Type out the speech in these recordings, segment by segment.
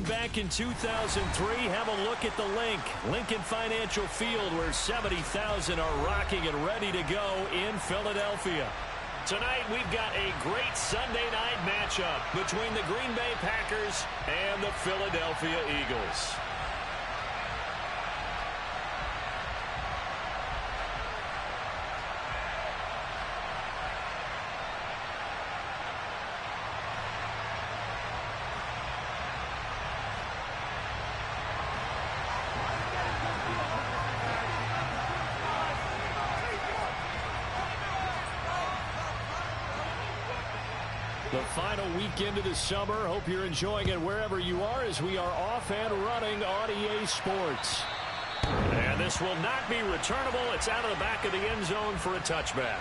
happened back in 2003. Have a look at the Lincoln Financial Field, where 70,000 are rocking and ready to go in Philadelphia. Tonight, we've got a great Sunday night matchup between the Green Bay Packers and the Philadelphia Eagles. The final weekend of the summer. Hope you're enjoying it wherever you are, as we are off and running on EA Sports. And this will not be returnable. It's out of the back of the end zone for a touchback.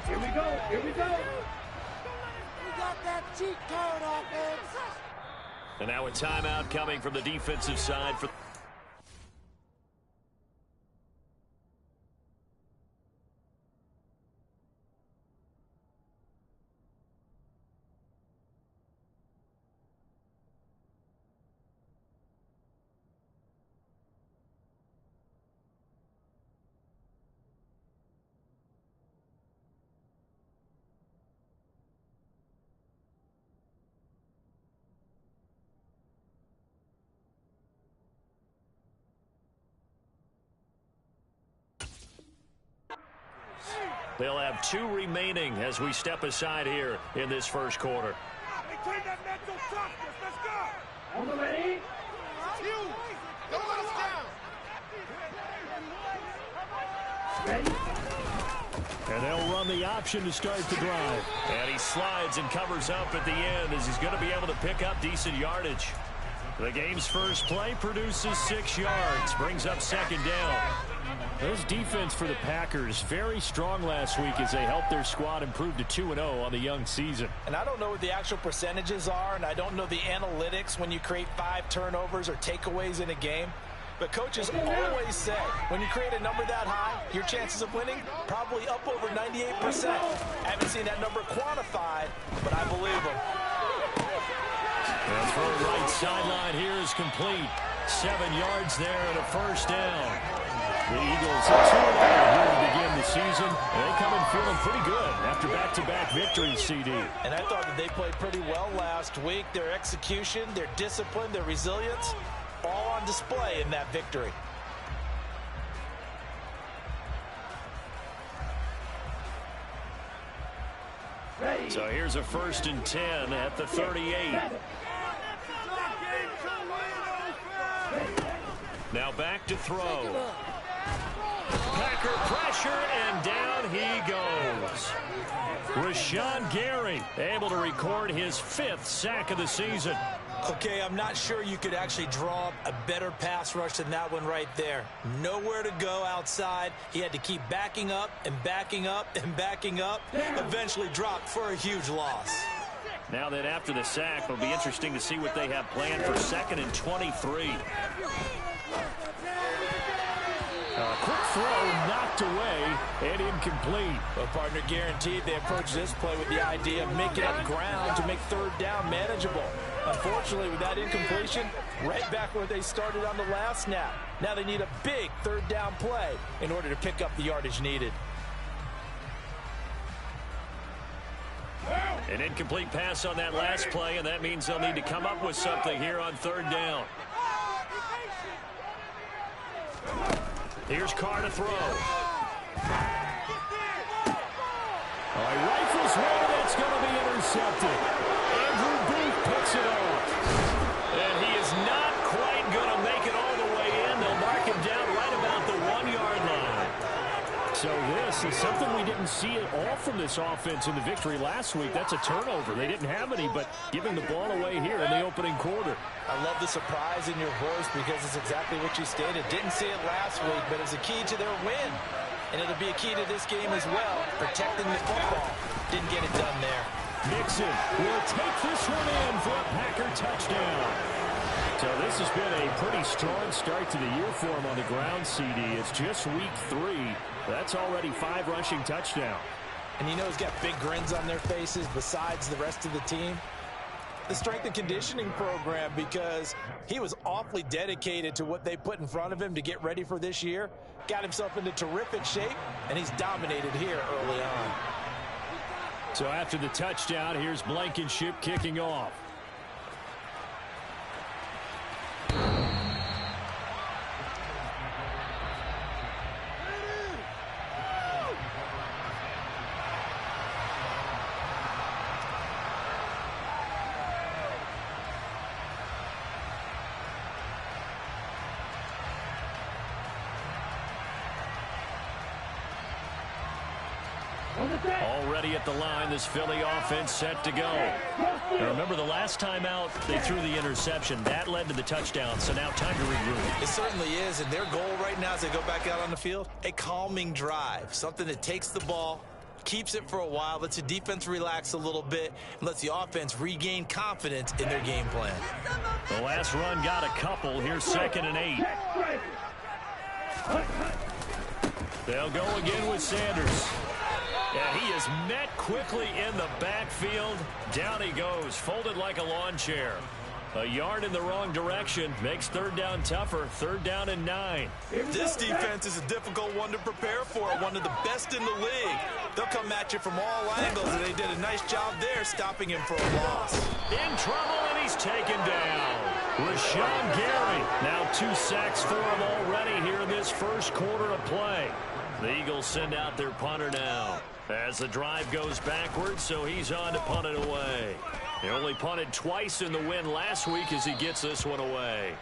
Here we go. Here we go. We got that cheat code offense. And now a timeout coming from the defensive side for They'll have 2 remaining as we step aside here in this first quarter. Maintain that mental toughness. Let's go. On the ready. Don't let us down. Ready. And they'll run the option to start the drive. And he slides and covers up at the end, as he's going to be able to pick up decent yardage. The game's first play produces 6 yards, brings up second down. This defense for the Packers, very strong last week as they helped their squad improve to 2-0 on the young season. And I don't know what the actual percentages are, and I don't know the analytics when you create 5 turnovers or takeaways in a game. But coaches always say, when you create a number that high, your chances of winning probably up over 98%. I haven't seen that number quantified, but I believe them. The throw right sideline here is complete. 7 yards there and a first down. The Eagles are 2-0 here to begin the season. And they come in feeling pretty good after back-to-back victories, CD. And I thought that they played pretty well last week. Their execution, their discipline, their resilience, all on display in that victory. Ready. So here's a 1st and 10 at the 38. Now back to throw. Packer pressure, and down he goes. Rashawn Gary able to record his 5th sack of the season. Okay, I'm not sure you could actually draw up a better pass rush than that one right there. Nowhere to go outside. He had to keep backing up and backing up and backing up. Eventually dropped for a huge loss. Now that after the sack, it'll be interesting to see what they have planned for 2nd and 23. Quick throw knocked away and incomplete. Well, partner, guaranteed they approach this play with the idea of making up ground to make 3rd down manageable. Unfortunately, with that incompletion, right back where they started on the last snap. Now they need a big 3rd down play in order to pick up the yardage needed. An incomplete pass on that last play, and that means they'll need to come up with something here on 3rd down. Here's Carr to throw. He rifles one, that's going to be intercepted. Andrew Booth picks it off. And he is not quite going to make it all the way in. They'll mark him down right about the 1-yard line. So this is something we didn't see at all from this offense in the victory last week. That's a turnover. They didn't have any, but giving the ball away here in the opening quarter. I love the surprise in your voice because it's exactly what you stated. Didn't see it last week, but it's a key to their win. And it'll be a key to this game as well, protecting the football. Didn't get it done there. Mixon will take this one in for a Packer touchdown. So this has been a pretty strong start to the year for him on the ground, CD. It's just week 3. That's already 5 rushing touchdowns. And you know he's got big grins on their faces besides the rest of the team. The strength and conditioning program, because he was awfully dedicated to what they put in front of him to get ready for this year. Got himself into terrific shape, and he's dominated here early on. So after the touchdown, here's Blankenship kicking off. Already at the line, this Philly offense set to go. Now remember, the last time out, they threw the interception. That led to the touchdown, so now time to regroup. It certainly is, and their goal right now as they go back out on the field, a calming drive, something that takes the ball, keeps it for a while, lets the defense relax a little bit, and lets the offense regain confidence in their game plan. The last run got a couple. Here's 2nd and 8. They'll go again with Sanders. And he is met quickly in the backfield. Down he goes, folded like a lawn chair. A yard in the wrong direction makes 3rd down tougher. 3rd down and 9. This defense is a difficult one to prepare for, one of the best in the league. They'll come at you from all angles, and they did a nice job there stopping him for a loss. In trouble, and he's taken down. Rashawn Gary. Now 2 sacks for him already here in this first quarter of play. The Eagles send out their punter now as the drive goes backwards, so he's on to punt it away. He only punted twice in the win last week as he gets this one away.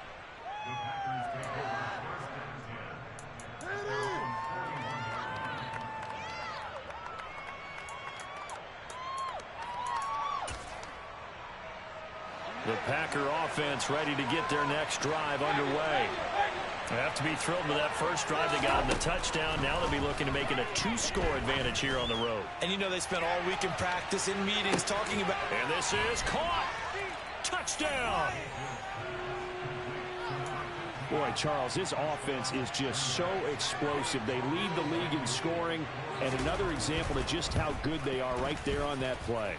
The Packer offense ready to get their next drive underway. They have to be thrilled with that first drive. They got in the touchdown. Now they'll be looking to make it a 2-score advantage here on the road. And you know they spent all week in practice, in meetings, talking about... And this is caught. Touchdown. Boy, Charles, his offense is just so explosive. They lead the league in scoring, and another example of just how good they are right there on that play.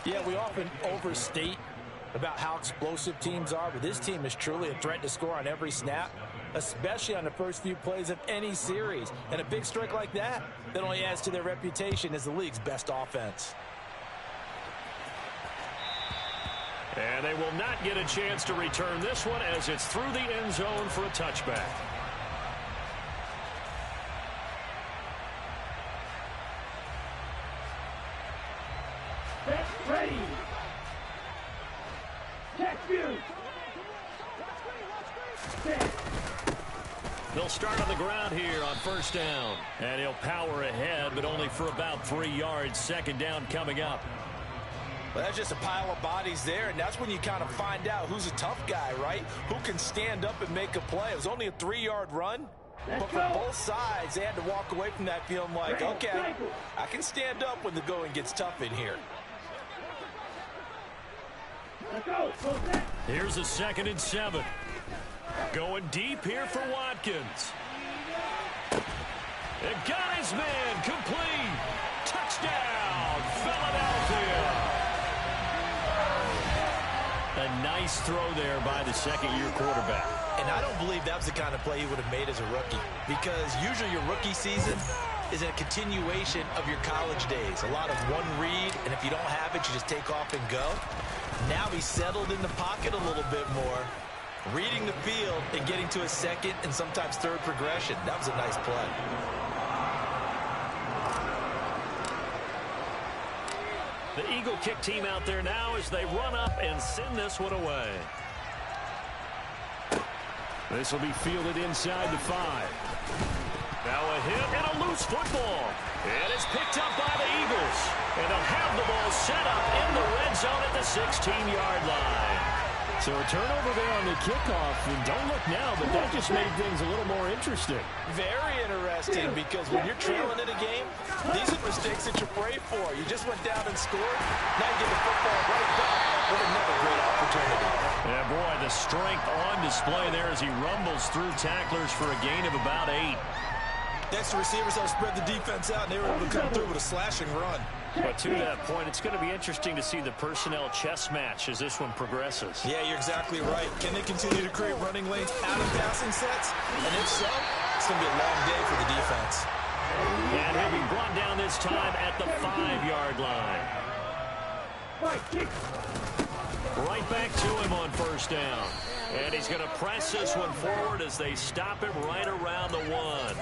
Yeah, we often overstate about how explosive teams are, but this team is truly a threat to score on every snap, especially on the first few plays of any series. And a big strike like that only adds to their reputation as the league's best offense. And they will not get a chance to return this one as it's through the end zone for a touchback. Set, ready. Check view. Set. They'll start on the ground here on 1st down. And he'll power ahead, but only for about 3 yards. 2nd down coming up. Well, that's just a pile of bodies there, and that's when you kind of find out who's a tough guy, right? Who can stand up and make a play. It was only a 3-yard run, but for both sides, they had to walk away from that feeling like, okay, I can stand up when the going gets tough in here. Here's a 2nd and 7. Going deep here for Watkins. And got his man complete. Touchdown, Philadelphia. A nice throw there by the 2nd-year quarterback. And I don't believe that was the kind of play he would have made as a rookie, because usually your rookie season is a continuation of your college days. A lot of one read, and if you don't have it, you just take off and go. Now he's settled in the pocket a little bit more, reading the field and getting to a 2nd and sometimes 3rd progression. That was a nice play. The Eagle kick team out there now as they run up and send this one away. This will be fielded inside the 5. Now a hit and a loose football. And it's picked up by the Eagles. And they'll have the ball set up in the red zone at the 16-yard line. So a turnover there on the kickoff. And don't look now, but that just made things a little more interesting. Very interesting, because when you're trailing in a game, these are mistakes that you pray for. You just went down and scored. Now you get the football right back. with another great opportunity. Yeah, boy, the strength on display there as he rumbles through tacklers for a gain of about 8. Next, receivers have spread the defense out, and they were able to come through with a slashing run. But to that point, it's going to be interesting to see the personnel chess match as this one progresses. Yeah, you're exactly right. Can they continue to create running lanes out of passing sets? And if so, it's going to be a long day for the defense. And he'll be brought down this time at the 5-yard line. Right back to him on first down. And he's going to press this one forward as they stop him right around the 1.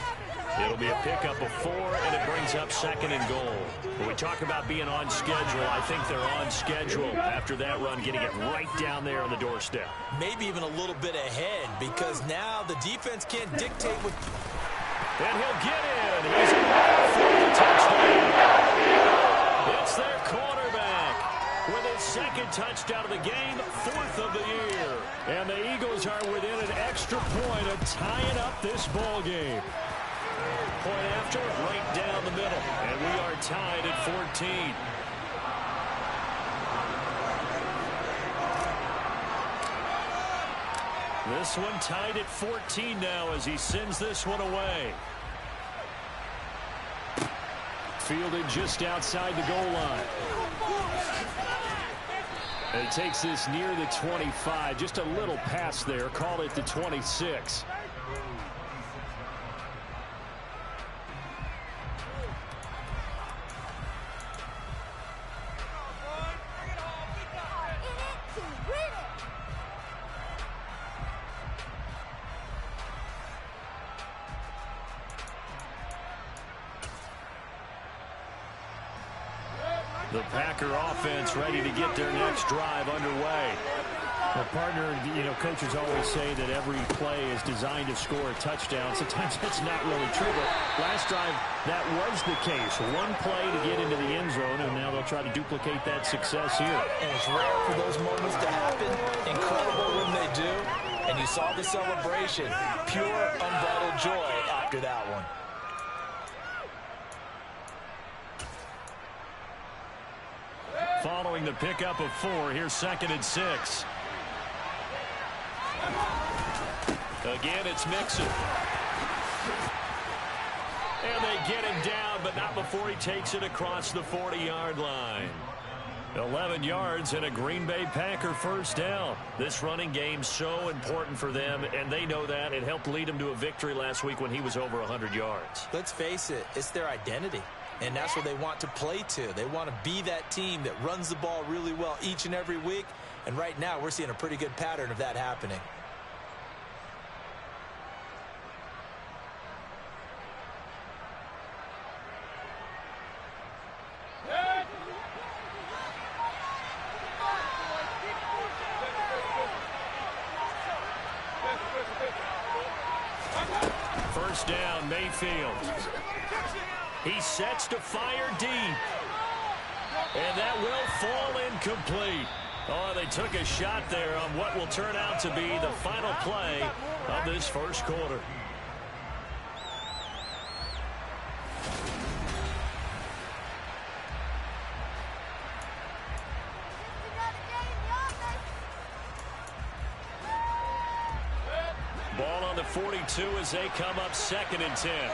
It'll be a pickup of 4, and it brings up 2nd and goal. When we talk about being on schedule, I think they're on schedule after that run, getting it right down there on the doorstep. Maybe even a little bit ahead, because now the defense can't dictate what... And he'll get in. He's for the touchdown. It's their quarterback with his 2nd touchdown of the game, 4th of the year. And the Eagles are within an extra point of tying up this ball game. Point after, right down the middle. And we are tied at 14. This one tied at 14 now as he sends this one away. Fielded just outside the goal line. And he takes this near the 25. Just a little pass there. Call it the 26. The Packer offense ready to get their next drive underway. Well, partner, coaches always say that every play is designed to score a touchdown. Sometimes that's not really true, but last drive, that was the case. One play to get into the end zone, and now they'll try to duplicate that success here. And it's rare for those moments to happen. Incredible when they do. And you saw the celebration. Pure, unbridled joy after that one. Following the pickup of 4, here's 2nd and 6. Again, it's Mixon. And they get him down, but not before he takes it across the 40-yard line. 11 yards and a Green Bay Packer first down. This running game so important for them, and they know that. It helped lead them to a victory last week when he was over 100 yards. Let's face it, it's their identity. And that's what they want to play to. They want to be that team that runs the ball really well each and every week. And right now, we're seeing a pretty good pattern of that happening. First down, Mayfield. He sets to fire deep. And that will fall incomplete. Oh, they took a shot there on what will turn out to be the final play of this first quarter. Ball on the 42 as they come up 2nd and 10.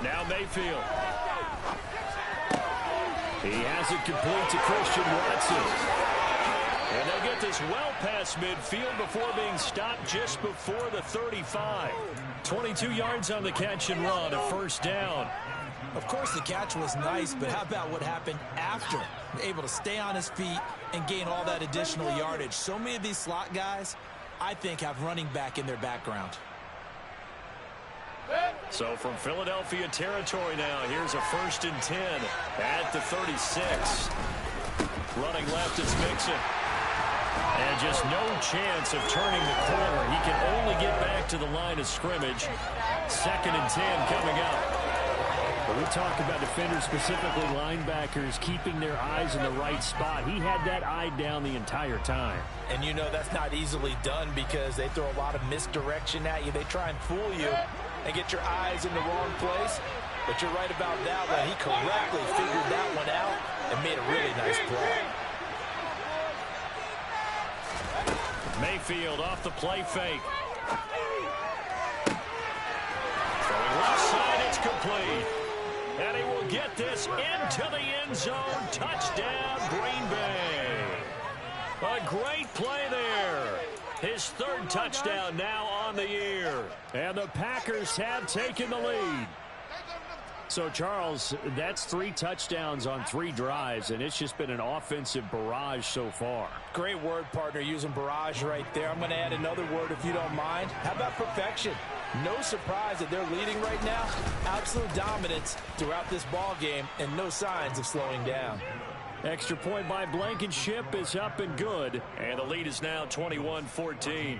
Now Mayfield. He has it complete to Christian Watson. And they'll get this well past midfield before being stopped just before the 35. 22 yards on the catch and run, a first down. Of course, the catch was nice, but how about what happened after? Able to stay on his feet and gain all that additional yardage. So many of these slot guys, I think, have running back in their background. So from Philadelphia territory now, here's a 1st and 10 at the 36. Running left, it's Mixon. And just no chance of turning the corner. He can only get back to the line of scrimmage. 2nd and 10 coming up. But we talk about defenders, specifically linebackers, keeping their eyes in the right spot. He had that eye down the entire time. And you know that's not easily done because they throw a lot of misdirection at you. They try and fool you and get your eyes in the wrong place. But you're right about that one. He correctly figured that one out and made a really nice play. Mayfield off the play fake. Throwing left side, it's complete. And he will get this into the end zone. Touchdown, Green Bay. A great play there. His third touchdown now on the year. And the Packers have taken the lead. So, Charles, that's 3 touchdowns on 3 drives, and it's just been an offensive barrage so far. Great word, partner, using barrage right there. I'm going to add another word if you don't mind. How about perfection? No surprise that they're leading right now. Absolute dominance throughout this ball game, and no signs of slowing down. Extra point by Blankenship is up and good, and the lead is now 21-14.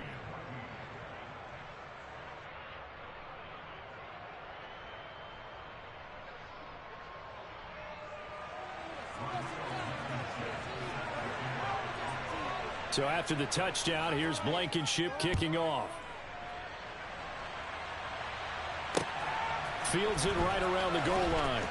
So after the touchdown, here's Blankenship kicking off. Fields it right around the goal line.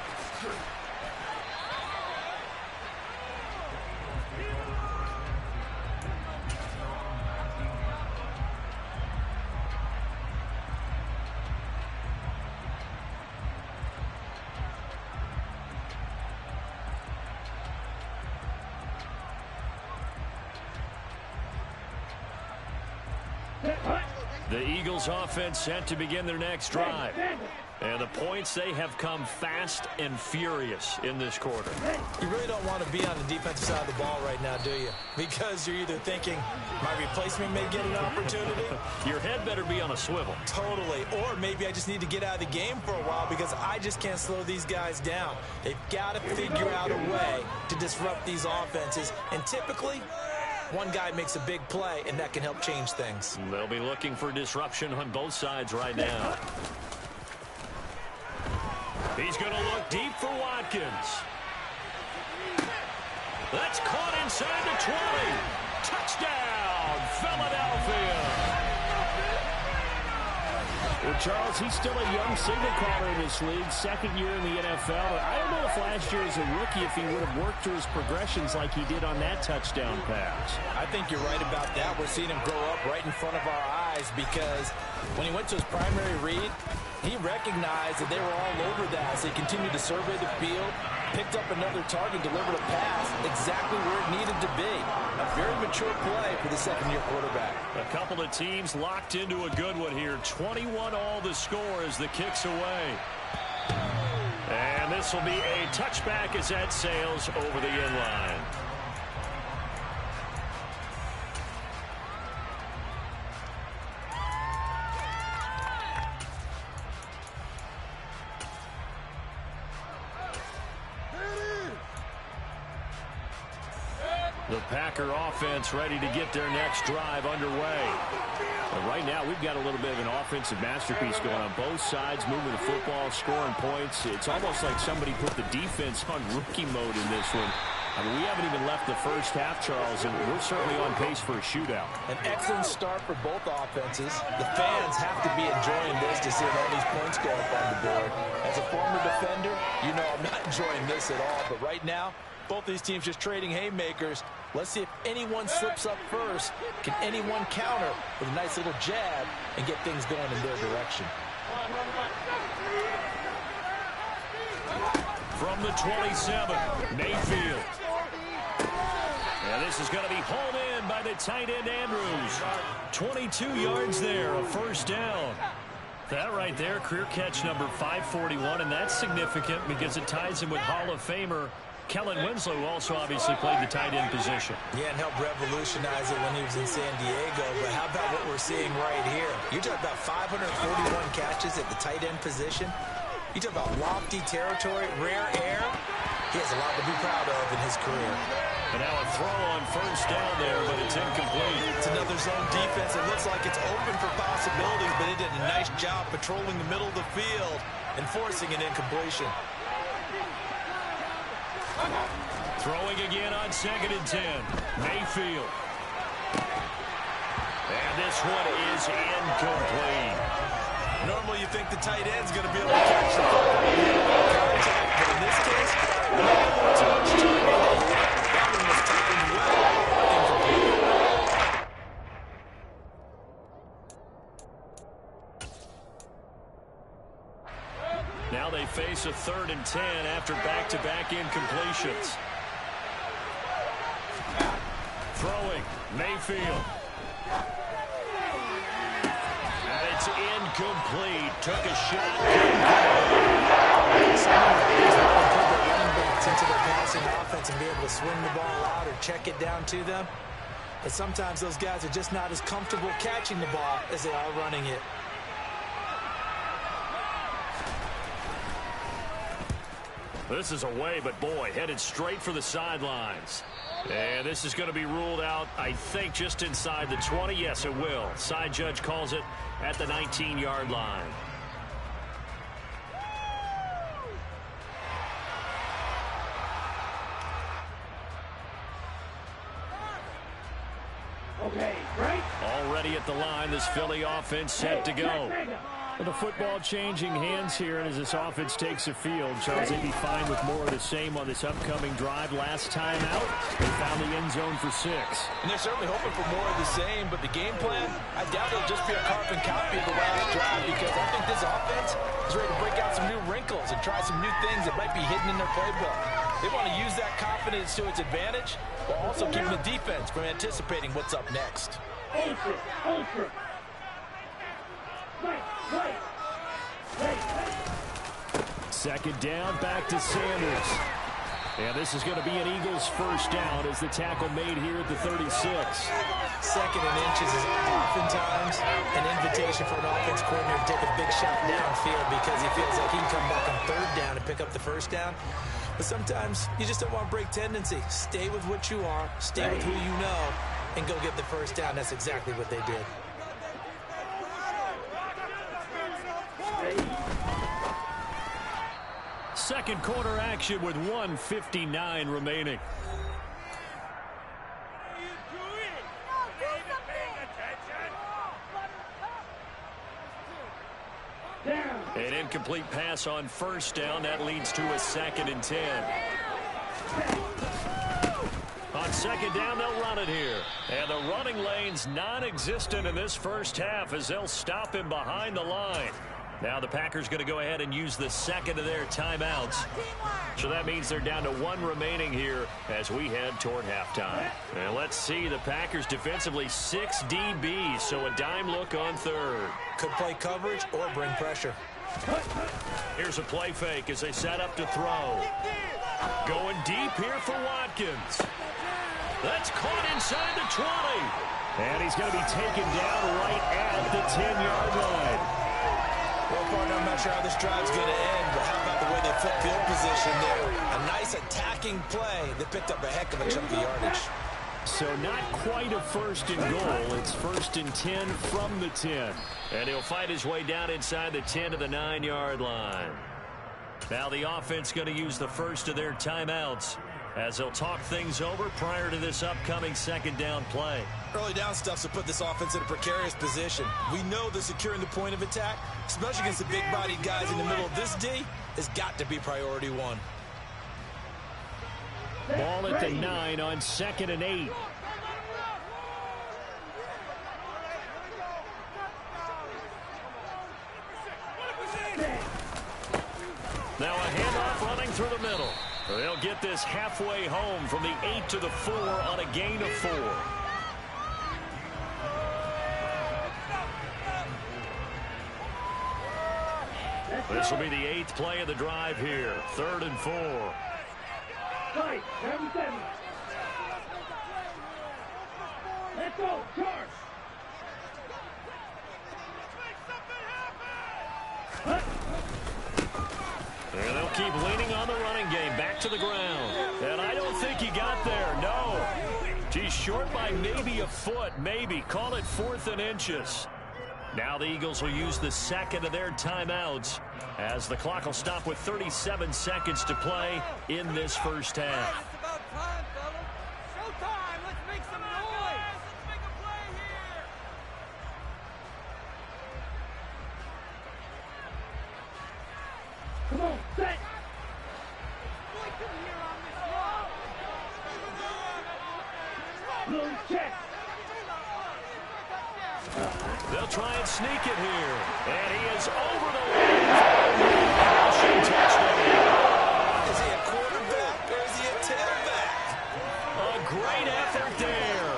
The Eagles offense set to begin their next drive. And the points, they have come fast and furious in this quarter. You really don't want to be on the defensive side of the ball right now, do you? Because you're either thinking, my replacement may get an opportunity. Your head better be on a swivel. Totally. Or maybe I just need to get out of the game for a while because I just can't slow these guys down. They've got to figure out a way to disrupt these offenses. And typically, one guy makes a big play, and that can help change things. They'll be looking for disruption on both sides right now. He's going to look deep for Watkins. That's caught inside the 20. Touchdown, Philadelphia. Well, Charles, he's still a young signal caller in this league, second year in the NFL. I don't know if last year as a rookie if he would have worked through his progressions like he did on that touchdown pass. I think you're right about that. We're seeing him grow up right in front of our eyes because when he went to his primary read, he recognized that they were all over that. So he continued to survey the field, picked up another target, delivered a pass exactly where it needed to be. A very mature play for the second-year quarterback. A couple of teams locked into a good one here. 21 all the score as the kick's away. And this will be a touchback as that sails over the end line. The Packer offense ready to get their next drive underway. But right now, we've got a little bit of an offensive masterpiece going on both sides, moving the football, scoring points. It's almost like somebody put the defense on rookie mode in this one. I mean, we haven't even left the first half, Charles, and we're certainly on pace for a shootout. An excellent start for both offenses. The fans have to be enjoying this to see all these points go up on the board. As a former defender, you know I'm not enjoying this at all. But right now, both these teams just trading haymakers. Let's see if anyone slips up first. Can anyone counter with a nice little jab and get things going in their direction? From the 27, Mayfield. And this is going to be hauled in by the tight end Andrews. 22 yards there, a first down. That right there, career catch number 541, and that's significant because it ties him with Hall of Famer Kellen Winslow, who also obviously played the tight end position. Yeah, and helped revolutionize it when he was in San Diego. But how about what we're seeing right here? You're talking about 541 catches at the tight end position. You talk about lofty territory, rare air. He has a lot to be proud of in his career. And now a throw on first down there, but it's incomplete. It's another zone defense. It looks like it's open for possibilities, but it did a nice job patrolling the middle of the field and forcing an incompletion. Throwing again on 2nd and 10. Mayfield. And this one is incomplete. Normally you think the tight end's going to be able to catch the football, contact, but in this case, maybe a little too much time in the hit. That one was timed well, incomplete. Now they face a 3rd and 10 after back-to-back incompletions. Throwing, Mayfield. And it's incomplete. Took a shot. Into their passing offense and be able to swing the ball out or check it down to them. But sometimes those guys are just not as comfortable catching the ball as they are running it. This is away, but boy, headed straight for the sidelines. And this is going to be ruled out, I think, just inside the 20. Yes, it will. Side judge calls it at the 19-yard line. Okay, right. Already at the line, this Philly offense set to go. With the football changing hands here, and as this offense takes the field, Charles, they'd be fine with more of the same on this upcoming drive. Last time out, they found the end zone for 6. And they're certainly hoping for more of the same, but the game plan, I doubt it'll just be a carbon copy of the last drive, because I think this offense is ready to break out some new wrinkles and try some new things that might be hidden in their playbook. They want to use that confidence to its advantage, while also keeping the defense from anticipating what's up next. Ultra, ultra. Right. 2nd down, back to Sanders. And this is going to be an Eagles first down as the tackle made here at the 36. 2nd and inches is oftentimes an invitation for an offense coordinator to take a big shot downfield because he feels like he can come back on 3rd down and pick up the first down. But sometimes you just don't want to break tendency. Stay with what you are, stay with who you know, and go get the first down. That's exactly what they did. Second quarter action with 1:59 remaining. An incomplete pass on first down. That leads to a 2nd and 10. On 2nd down, they'll run it here. And the running lane's non-existent in this first half as they'll stop him behind the line. Now the Packers going to go ahead and use the 2nd of their timeouts. So that means they're down to 1 remaining here as we head toward halftime. And let's see, the Packers defensively 6 DBs, so a dime look on 3rd. Could play coverage or bring pressure. Here's a play fake as they set up to throw. Going deep here for Watkins. That's caught inside the 20. And he's going to be taken down right at the 10-yard line. Well, partner, I'm not sure how this drive's going to end, but how about the way they flip field position there? A nice attacking play that picked up a heck of a chunk of yardage. So not quite a 1st and goal. It's 1st and 10 from the 10. And he'll fight his way down inside the 10 to the 9-yard line. Now the offense going to use the first of their timeouts as they'll talk things over prior to this upcoming 2nd down play. Early down stuff to put this offense in a precarious position. We know that securing the point of attack, especially against the big-bodied guys in the middle of this D, has got to be priority 1. Ball at the 9 on 2nd and 8. Now a handoff running through the middle. They'll get this halfway home from the 8 to the 4 on a gain of 4. This will be the 8th play of the drive here. 3rd and 4. Fight, 7-7. Let's go, charge. And they'll keep leaning on the running game. Back to the ground. And I don't think he got there. No. He's short by maybe a foot. Maybe. Call it 4th and inches. Now the Eagles will use the second of their timeouts as the clock will stop with 37 seconds to play in this first half. It's about time, fellas. Showtime. Let's make some noise. Let's make a play here. Come on, set. Boy, come here on this run. Little check. They'll try and sneak it here. And he is over the line. Rushing touchdown. Is he a quarterback or is he a tailback? A great effort there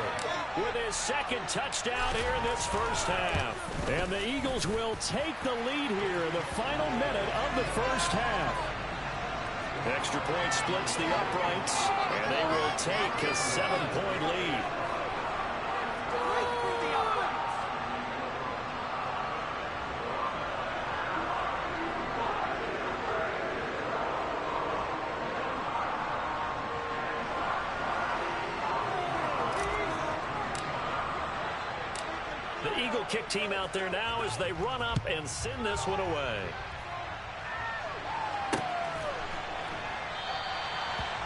with his second touchdown here in this first half. And the Eagles will take the lead here in the final minute of the first half. Extra point splits the uprights, and they will take a 7-point lead. The Eagle kick team out there now as they run up and send this one away.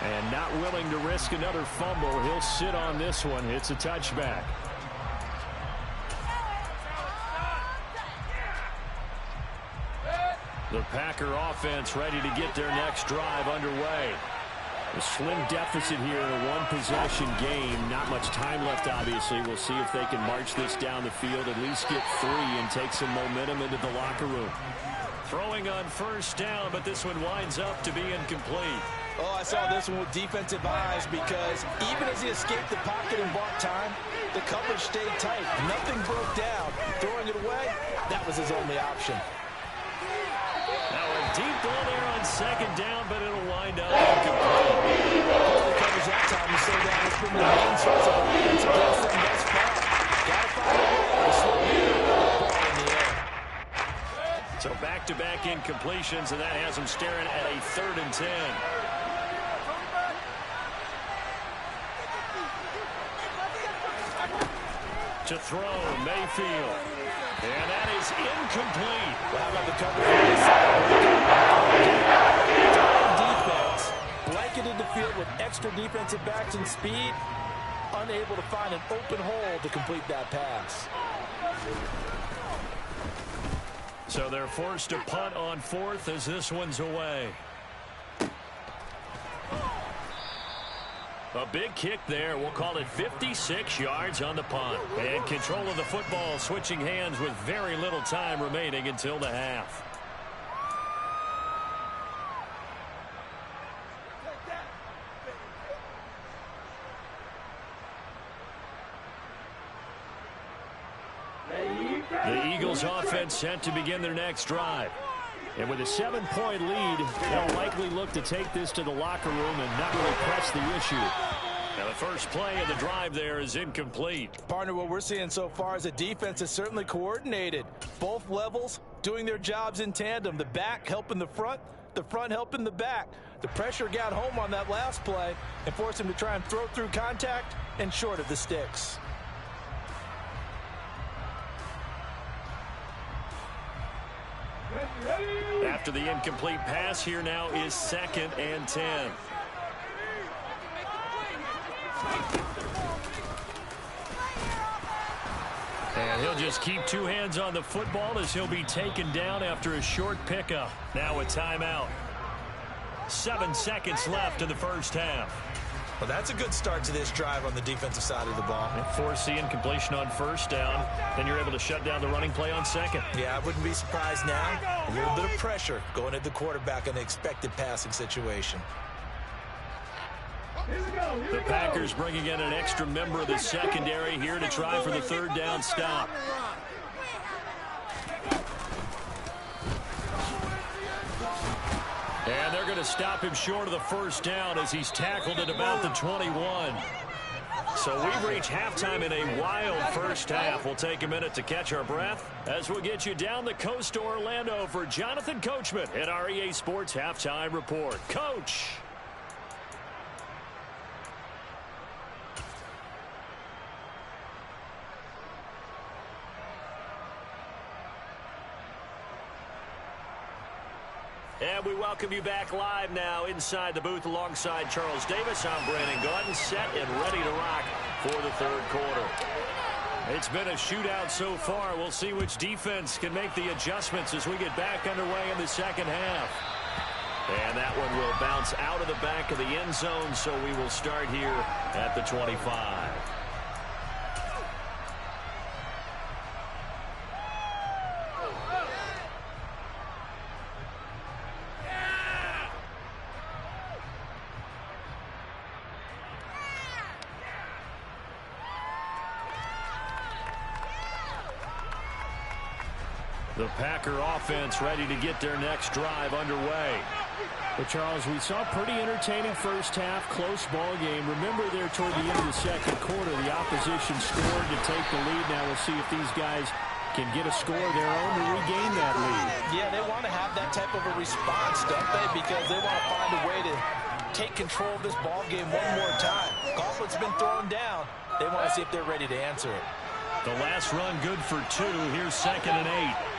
And not willing to risk another fumble. He'll sit on this one. It's a touchback. The Packer offense ready to get their next drive underway. A slim deficit here in a one-possession game. Not much time left, obviously. We'll see if they can march this down the field, at least get 3 and take some momentum into the locker room. Throwing on first down, but this one winds up to be incomplete. Oh, I saw this one with defensive eyes because even as he escaped the pocket and bought time, the coverage stayed tight. Nothing broke down. Throwing it away, that was his only option. Now a deep ball there on second down, but it'll wind up incomplete. The coverage that time, you say that has been the main source of offense against them thus far. Gotta find a way to slow down the ball in the air. So back-to-back incompletions, and that has them staring at a 3rd and 10. To throw, Mayfield. And that is incomplete. Well, how about the coverage on this side? Defense blanketed the field with extra defensive backs and speed, unable to find an open hole to complete that pass. So they're forced to punt on 4th as this one's away. A big kick there. We'll call it 56 yards on the punt. And control of the football switching hands with very little time remaining until the half. The Eagles offense set to begin their next drive. And with a 7-point lead, they'll likely look to take this to the locker room and not really press the issue. Now the first play of the drive there is incomplete. Partner, what we're seeing so far is the defense is certainly coordinated. Both levels doing their jobs in tandem. The back helping the front helping the back. The pressure got home on that last play and forced him to try and throw through contact and short of the sticks. After the incomplete pass, here now is 2nd and 10. And he'll just keep 2 hands on the football as he'll be taken down after a short pickup. Now a timeout. 7 seconds left in the first half. Well, that's a good start to this drive on the defensive side of the ball. Force the incompletion on first down. Then you're able to shut down the running play on second. Yeah, I wouldn't be surprised now. A little bit of pressure going at the quarterback in the expected passing situation. The Packers bringing in an extra member of the secondary here to try for the 3rd down stop. And they're going to stop him short of the first down as he's tackled at about the 21. So we've reached halftime in a wild first half. We'll take a minute to catch our breath as we'll get you down the coast to Orlando for Jonathan Coachman at our EA Sports Halftime Report. Coach. And we welcome you back live now inside the booth alongside Charles Davis. I'm Brandon Gaudin, set and ready to rock for the third quarter. It's been a shootout so far. We'll see which defense can make the adjustments as we get back underway in the second half. And that one will bounce out of the back of the end zone, so we will start here at the 25. The Packer offense ready to get their next drive underway. But, Charles, we saw a pretty entertaining first half, close ball game. Remember there toward the end of the second quarter, the opposition scored to take the lead. Now we'll see if these guys can get a score of their own to regain that lead. Yeah, they want to have that type of a response, don't they? Because they want to find a way to take control of this ball game one more time. Gauntlet's been thrown down. They want to see if they're ready to answer it. The last run good for 2. Here's 2nd and 8.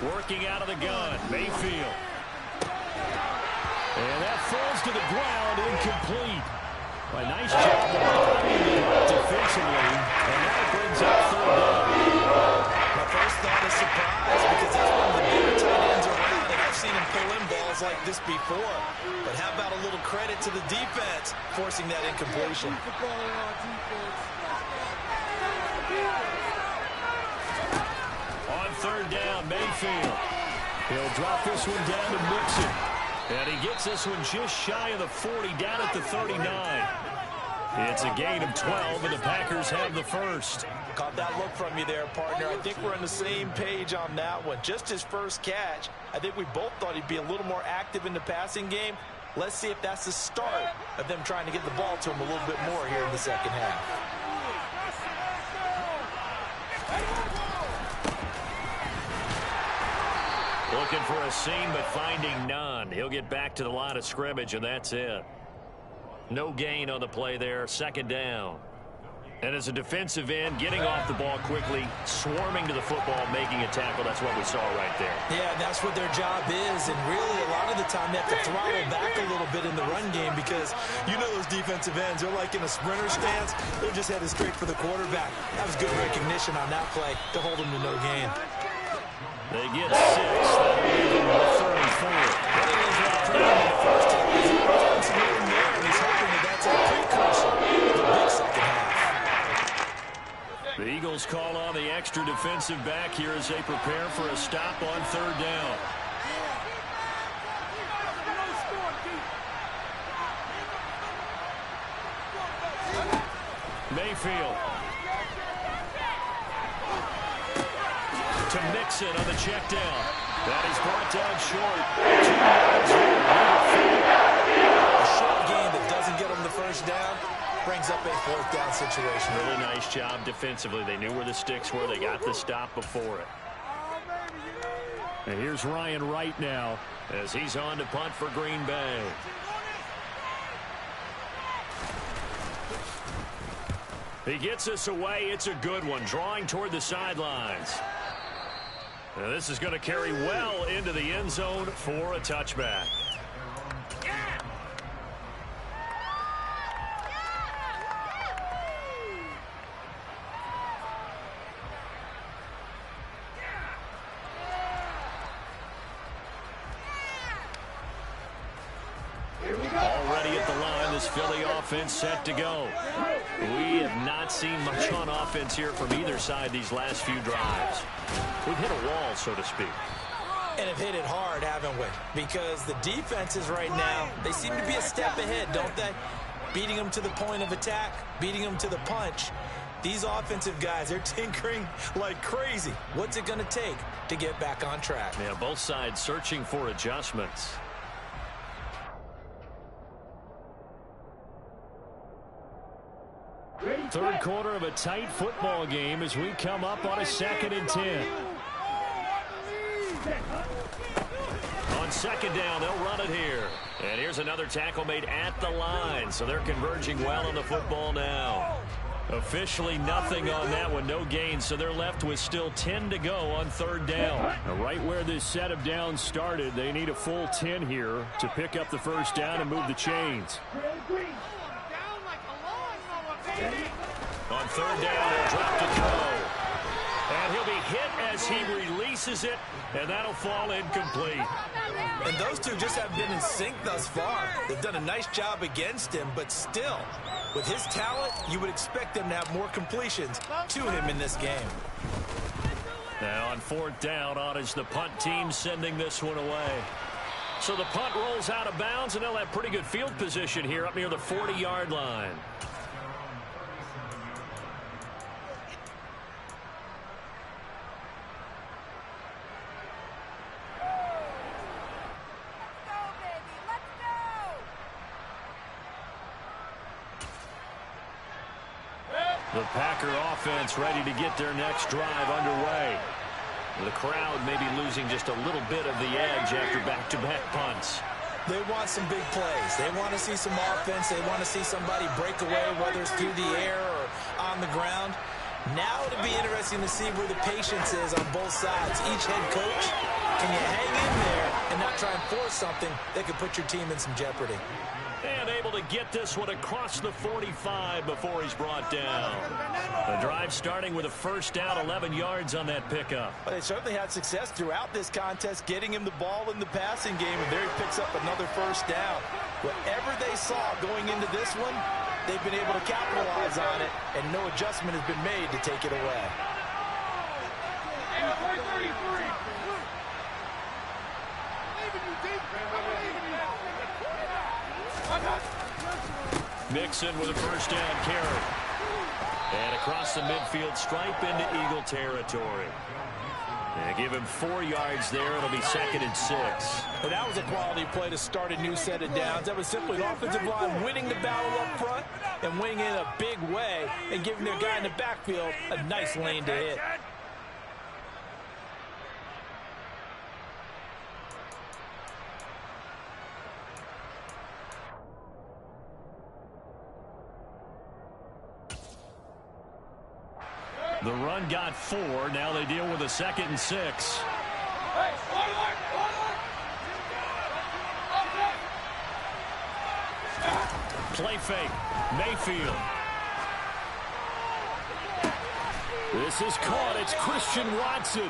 Working out of the gun, Mayfield. And that falls to the ground, incomplete. A nice job of blocking it defensively, and that brings up 3rd down. My first thought is surprise, because that's one of the better tight ends around, and I've seen him pull in balls like this before. But how about a little credit to the defense forcing that incompletion? On 3rd down, Mayfield. He'll drop this one down to Mixon. And he gets this one just shy of the 40, down at the 39. It's a gain of 12, and the Packers have the first. Caught that look from you there, partner. I think we're on the same page on that one. Just his first catch. I think we both thought he'd be a little more active in the passing game. Let's see if that's the start of them trying to get the ball to him a little bit more here in the second half. Looking for a seam, but finding none. He'll get back to the line of scrimmage, and that's it. No gain on the play there. 2nd down. And as a defensive end, getting off the ball quickly, swarming to the football, making a tackle. That's what we saw right there. Yeah, that's what their job is. And really, a lot of the time, they have to throttle back a little bit in the run game because you know those defensive ends, they're like in a sprinter stance. They're just headed straight for the quarterback. That was good recognition on that play to hold them to no gain. They get 6. That'll leave them with 34. What it is about Freeman in the first half is he runs here and there, and he's hoping that that's a precursor to the big second half. The Eagles call on the extra defensive back here as they prepare for a stop on 3rd down. Mayfield. To Mixon on the check down. That is brought down short. 2 yards. A short game that doesn't get them the first down brings up a 4th down situation. Really nice job defensively. They knew where the sticks were. They got the stop before it. And here's Ryan Wright now as he's on to punt for Green Bay. He gets this away. It's a good one. Drawing toward the sidelines. Now this is going to carry well into the end zone for a touchback. Already at the line, this Philly offense set to go. We have not seen much on offense here from either side these last few drives. We've hit a wall, so to speak. And have hit it hard, haven't we? Because the defenses right now, they seem to be a step ahead, don't they? Beating them to the point of attack, beating them to the punch. These offensive guys, they're tinkering like crazy. What's it going to take to get back on track? Yeah, both sides searching for adjustments. Third quarter of a tight football game as we come up on a 2nd and 10. On 2nd down, they'll run it here. And here's another tackle made at the line, so they're converging well on the football now. Officially nothing on that one, no gain, so they're left with still 10 to go on 3rd down. Now, right where this set of downs started, they need a full 10 here to pick up the 1st down and move the chains. On 3rd down, they'll drop to throw. And he'll be hit as he releases it, and that'll fall incomplete. And those two just haven't been in sync thus far. They've done a nice job against him, but still, with his talent, you would expect them to have more completions to him in this game. Now on 4th down, on is the punt team sending this one away. So the punt rolls out of bounds, and they'll have pretty good field position here up near the 40-yard line. The Packer offense ready to get their next drive underway. The crowd may be losing just a little bit of the edge after back-to-back punts. They want some big plays. They want to see some offense. They want to see somebody break away, whether it's through the air or on the ground. Now it'll be interesting to see where the patience is on both sides. Each head coach, can you hang in there and not try and force something that could put your team in some jeopardy? And able to get this one across the 45 before he's brought down. The drive starting with a 1st down, 11 yards on that pickup. Well, they certainly had success throughout this contest, getting him the ball in the passing game, and there he picks up another 1st down. Whatever they saw going into this one, they've been able to capitalize on it, and no adjustment has been made to take it away. Mixon with a 1st down carry. And across the midfield stripe into Eagle territory. And give him 4 yards there. It'll be 2nd and 6. Well, that was a quality play to start a new set of downs. That was simply an offensive line winning the battle up front and winning in a big way and giving their guy in the backfield a nice lane to hit. The run got 4. Now they deal with a 2nd and 6. Play fake. Mayfield. This is caught. It's Christian Watson.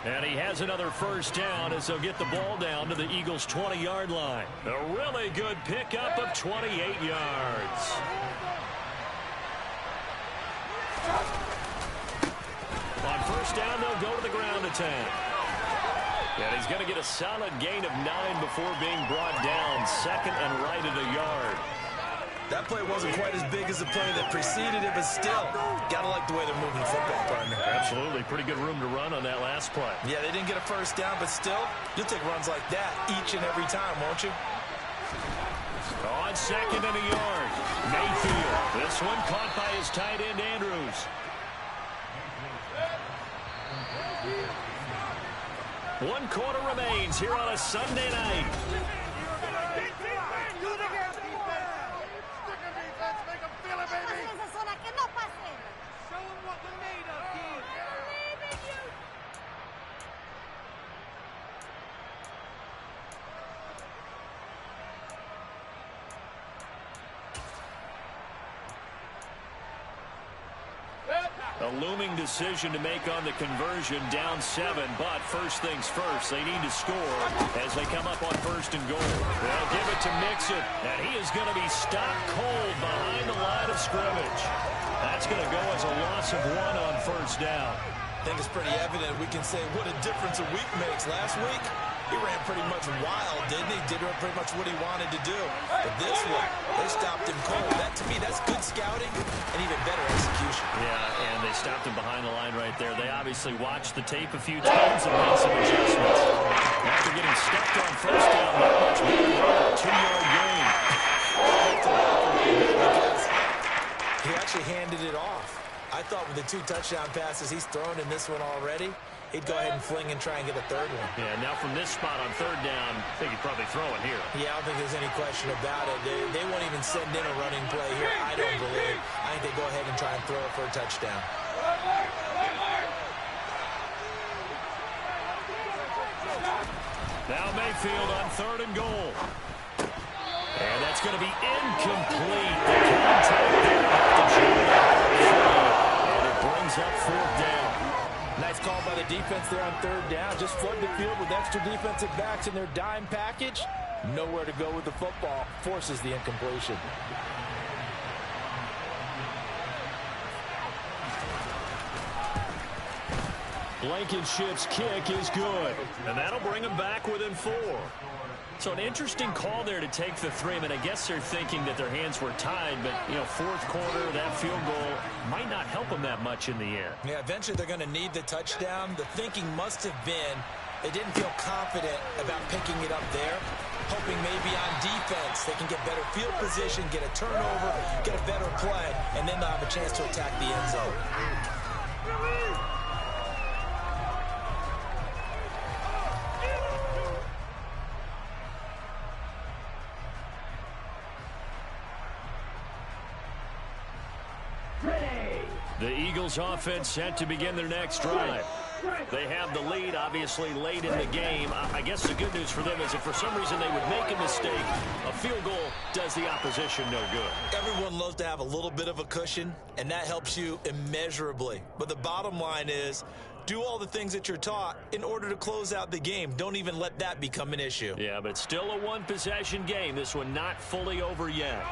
And he has another 1st down as they'll get the ball down to the Eagles' 20-yard line. A really good pickup of 28 yards. On 1st down, they'll go to the ground attack. And he's going to get a solid gain of 9 before being brought down. 2nd and right at a yard. That play wasn't quite as big as the play that preceded it, but still, got to like the way they're moving the football, partner. Absolutely. Pretty good room to run on that last play. Yeah, they didn't get a 1st down, but still, you'll take runs like that each and every time, won't you? On 2nd and a yard. Mayfield. This one caught by his tight end, Andrews. One quarter remains here on a Sunday night. A looming decision to make on the conversion, down 7, but first things first, they need to score as they come up on 1st and goal. They'll give it to Mixon, and he is going to be stopped cold behind the line of scrimmage. That's going to go as a loss of 1 on 1st down. I think it's pretty evident. We can say what a difference a week makes. Last week, he ran pretty much wild, didn't he? Did pretty much what he wanted to do. But this one, they stopped him cold. That, to me, that's good scouting and even better execution. stopped him behind the line right there. They obviously watched the tape a few times and made some adjustments. After getting stepped on first down, not much more than a 2-yard gain. He actually handed it off. I thought with the 2 touchdown passes he's thrown in this one already, he'd go ahead and fling and try and get a third one. Yeah, now from this spot on third down, I think he'd probably throw it here. Yeah, I don't think there's any question about it. They won't even send in a running play here, I don't believe. I think they go ahead and try and throw it for a touchdown. Now Mayfield on 3rd and goal. And that's going to be incomplete. The contact there at the and it brings up 4th down. Nice call by the defense there on 3rd down. Just flood the field with extra defensive backs in their dime package. Nowhere to go with the football. Forces the incompletion. Blankenship's kick is good. And that'll bring him back within 4. So an interesting call there to take the 3. I mean, I guess they're thinking that their hands were tied, but, you know, 4th quarter, that field goal might not help them that much in the end. Yeah, eventually they're going to need the touchdown. The thinking must have been they didn't feel confident about picking it up there, hoping maybe on defense they can get better field position, get a turnover, get a better play, and then they'll have a chance to attack the end zone. The Eagles offense set to begin their next drive. They have the lead, obviously, late in the game. I guess the good news for them is if for some reason they would make a mistake, a field goal does the opposition no good. Everyone loves to have a little bit of a cushion, and that helps you immeasurably. But the bottom line is, do all the things that you're taught in order to close out the game. Don't even let that become an issue. Yeah, but still a one-possession game. This one not fully over yet.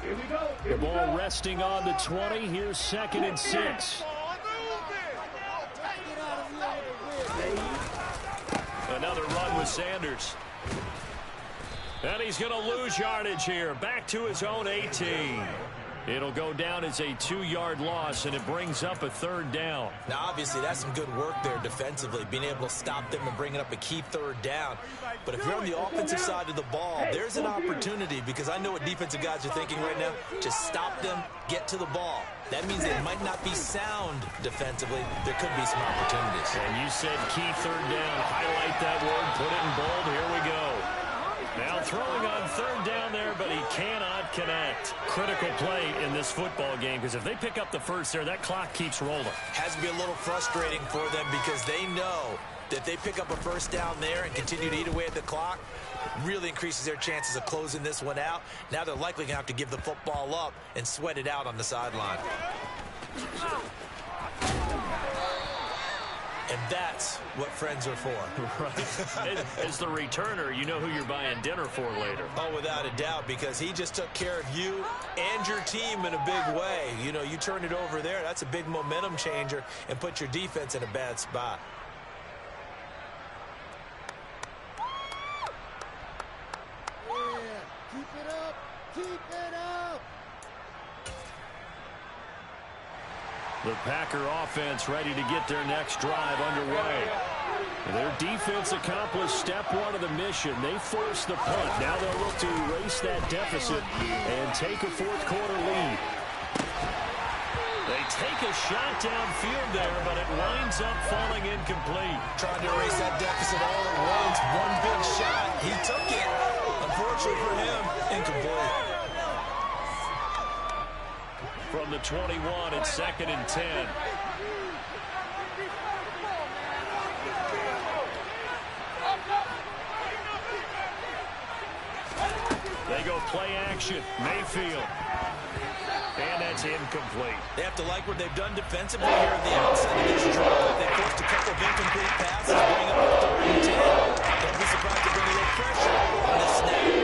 Here we go. The ball resting on the 20. Here's 2nd and 6. Another run with Sanders. And he's going to lose yardage here. Back to his own 18. It'll go down as a 2-yard loss, and it brings up a 3rd down. Now, obviously, that's some good work there defensively, being able to stop them and bringing up a key 3rd down. But if you're on the offensive side of the ball, there's an opportunity, because I know what defensive guys are thinking right now. Just stop them, get to the ball. That means they might not be sound defensively. There could be some opportunities. And you said key 3rd down. Highlight that word, put it in bold. Here we go. Now throwing on 3rd down there, but he cannot connect. Critical play in this football game, because if they pick up the first there, that clock keeps rolling. Has to be a little frustrating for them, because they know that they pick up a first down there and continue to eat away at the clock, really increases their chances of closing this one out. Now they're likely going to have to give the football up and sweat it out on the sideline. And that's what friends are for. Right. As the returner, you know who you're buying dinner for later. Oh, without a doubt, because he just took care of you and your team in a big way. You know, you turn it over there, that's a big momentum changer, and put your defense in a bad spot. Yeah, keep it up. Keep it up. The Packer offense ready to get their next drive underway. Their defense accomplished step 1 of the mission. They forced the punt. Now they'll look to erase that deficit and take a 4th quarter lead. They take a shot downfield there, but it winds up falling incomplete. Trying to erase that deficit all at once. One big shot. He took it. Unfortunately for him, incomplete. From the 21, it's 2nd and 10. They go play action. Mayfield. And that's incomplete. They have to like what they've done defensively here at the outset of this drive. They forced a couple of incomplete passes, bring up a 3rd and 10. Don't be surprised to bring a little pressure on this snap.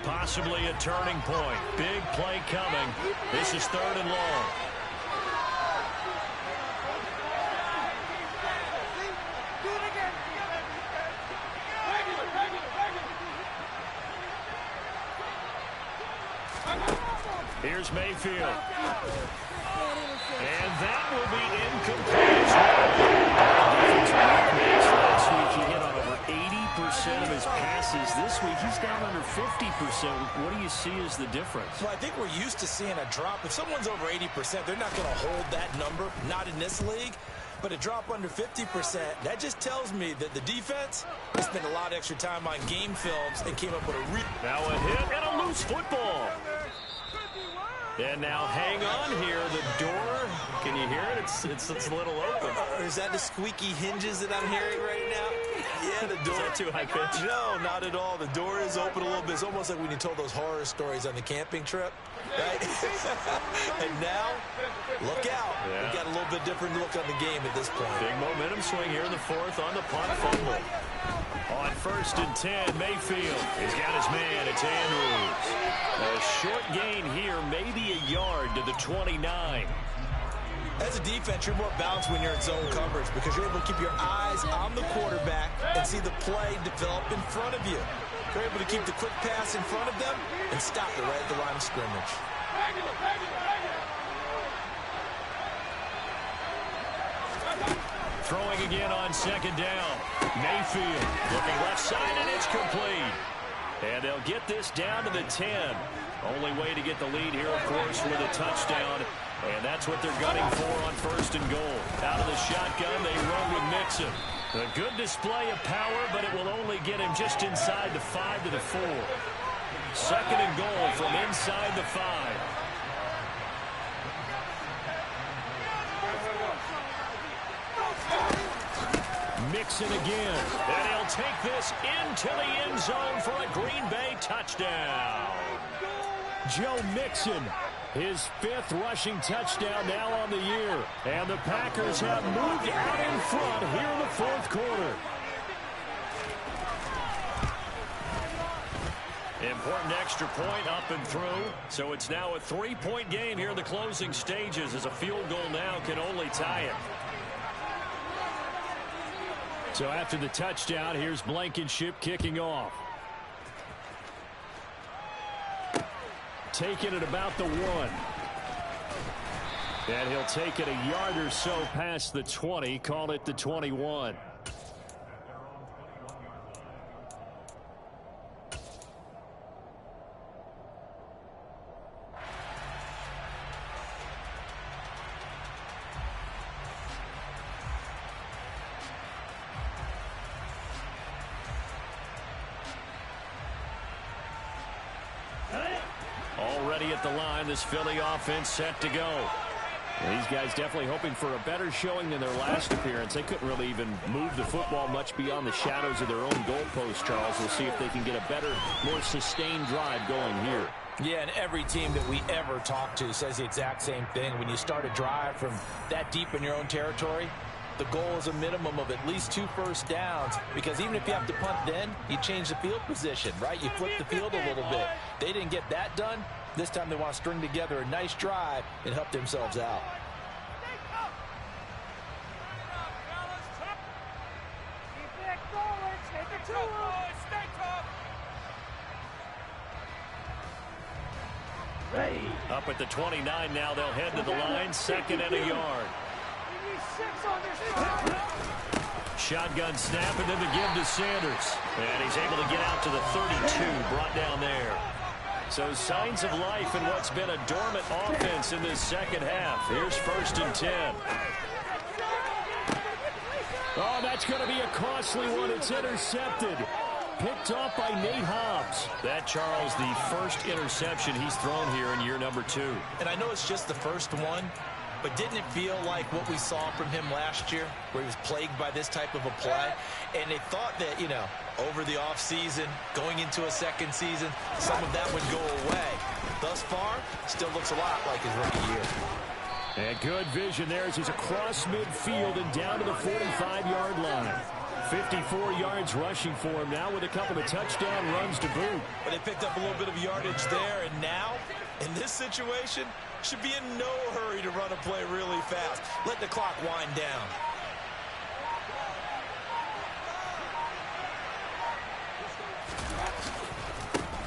Possibly a turning point. Big play coming. This is 3rd and long. Here's Mayfield. And that will be incomplete. Last week he hit on over 80% of his passes. This week he's down under 50%. What do you see as the difference? Well, I think we're used to seeing a drop. If someone's over 80%, they're not going to hold that number, not in this league. But a drop under 50%, that just tells me that the defense has spent a lot of extra time on game films and came up with a now a hit and a loose football. And now hang on here. The door, can you hear it? It's a little open. Or is that the squeaky hinges that I'm hearing right now? Yeah, the door. Is that too high pitch? No, not at all. The door is open a little bit. It's almost like when you told those horror stories on the camping trip, right? And now, look out. Yeah. We got a little bit different look on the game at this point. Big momentum swing here in the fourth on the punt fumble. On 1st and 10, Mayfield. He's got his man. It's Andrews. A short gain here, maybe a yard to the 29. As a defense, you're more balanced when you're in zone coverage because you're able to keep your eyes on the quarterback and see the play develop in front of you. You're able to keep the quick pass in front of them and stop it right at the line of scrimmage. Throwing again on 2nd down. Mayfield looking left side, and it's complete. And they'll get this down to the 10. Only way to get the lead here, of course, with a touchdown. And that's what they're gunning for on 1st and goal. Out of the shotgun, they run with Mixon. A good display of power, but it will only get him just inside the 5 to the 4. 2nd and goal from inside the 5. Mixon again, and he'll take this into the end zone for a Green Bay touchdown. Joe Mixon, his 5th rushing touchdown now on the year. And the Packers have moved out in front here in the 4th quarter. Important extra point up and through. So it's now a 3-point game here in the closing stages, as a field goal now can only tie it. So after the touchdown, here's Blankenship kicking off. Taking it about the 1. And he'll take it a yard or so past the 20, call it the 21. Already at the line, this Philly offense set to go. And these guys definitely hoping for a better showing than their last appearance. They couldn't really even move the football much beyond the shadows of their own goalpost, Charles. We'll see if they can get a better, more sustained drive going here. Yeah, and every team that we ever talk to says the exact same thing. When you start a drive from that deep in your own territory, the goal is a minimum of at least 2 first downs, because even if you have to punt then, you change the field position, right? You flip the field a little bit. They didn't get that done. This time they want to string together a nice drive and help themselves out. Up at the 29 now, they'll head to the line, 2nd and a yard. Shotgun snap, and then the give to Sanders. And he's able to get out to the 32, brought down there. So signs of life in what's been a dormant offense in this second half. Here's 1st and 10. Oh, that's going to be a costly one. It's intercepted. Picked off by Nate Hobbs. That, Charles, the first interception he's thrown here in year number 2. And I know it's just the first one, but didn't it feel like what we saw from him last year, where he was plagued by this type of a play? And they thought that, you know, over the offseason, going into a second season, some of that would go away. Thus far, still looks a lot like his rookie year. And good vision there as he's across midfield and down to the 45-yard line. 54 yards rushing for him now with a couple of touchdown runs to boot. But they picked up a little bit of yardage there, and now, in this situation, should be in no hurry to run a play really fast. Let the clock wind down.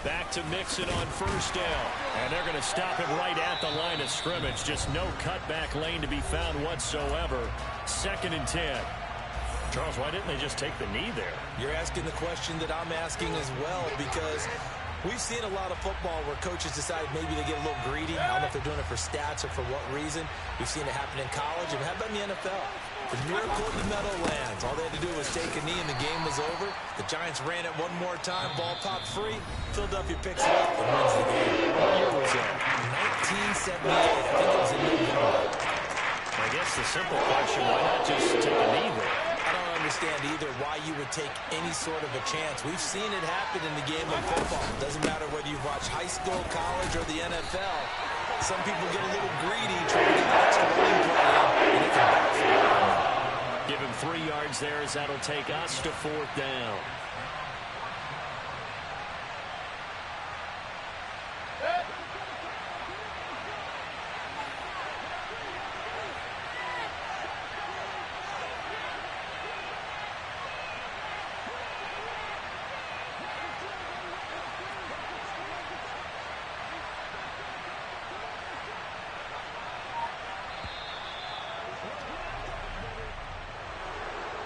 Back to mix it on first down. And they're going to stop it right at the line of scrimmage. Just no cutback lane to be found whatsoever. 2nd and 10. Charles, why didn't they just take the knee there? You're asking the question that I'm asking as well, because we've seen a lot of football where coaches decide maybe they get a little greedy. I don't know if they're doing it for stats or for what reason. We've seen it happen in college, and how about in the NFL? The miracle in the meadow lands. All they had to do was take a knee, and the game was over. The Giants ran it one more time. Ball popped free. Philadelphia picks it up and wins the game. What year was that? 1978. I think it was in November. I guess the simple question, why not just take a knee there? I don't understand either why you would take any sort of a chance. We've seen it happen in the game of football. It doesn't matter whether you've watched high school, college, or the NFL. Some people get a little greedy trying to get the extra running play in, and it can backfire. Give him 3 yards there as that'll take us to 4th down.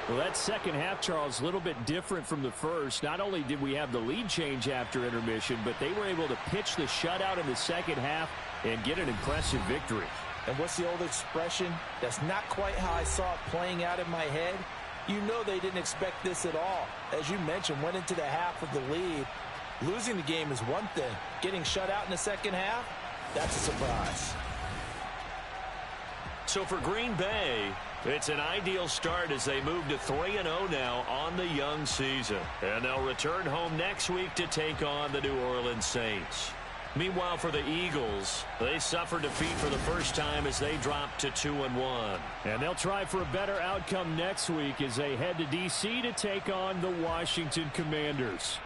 Well, that second half, Charles, a little bit different from the first. Not only did we have the lead change after intermission, but they were able to pitch the shutout in the second half and get an impressive victory. And what's the old expression? That's not quite how I saw it playing out in my head. You know they didn't expect this at all. As you mentioned, went into the half with the lead. Losing the game is one thing. Getting shut out in the second half, that's a surprise. So for Green Bay, it's an ideal start as they move to 3-0 now on the young season. And they'll return home next week to take on the New Orleans Saints. Meanwhile, for the Eagles, they suffered defeat for the first time as they dropped to 2-1. And they'll try for a better outcome next week as they head to D.C. to take on the Washington Commanders.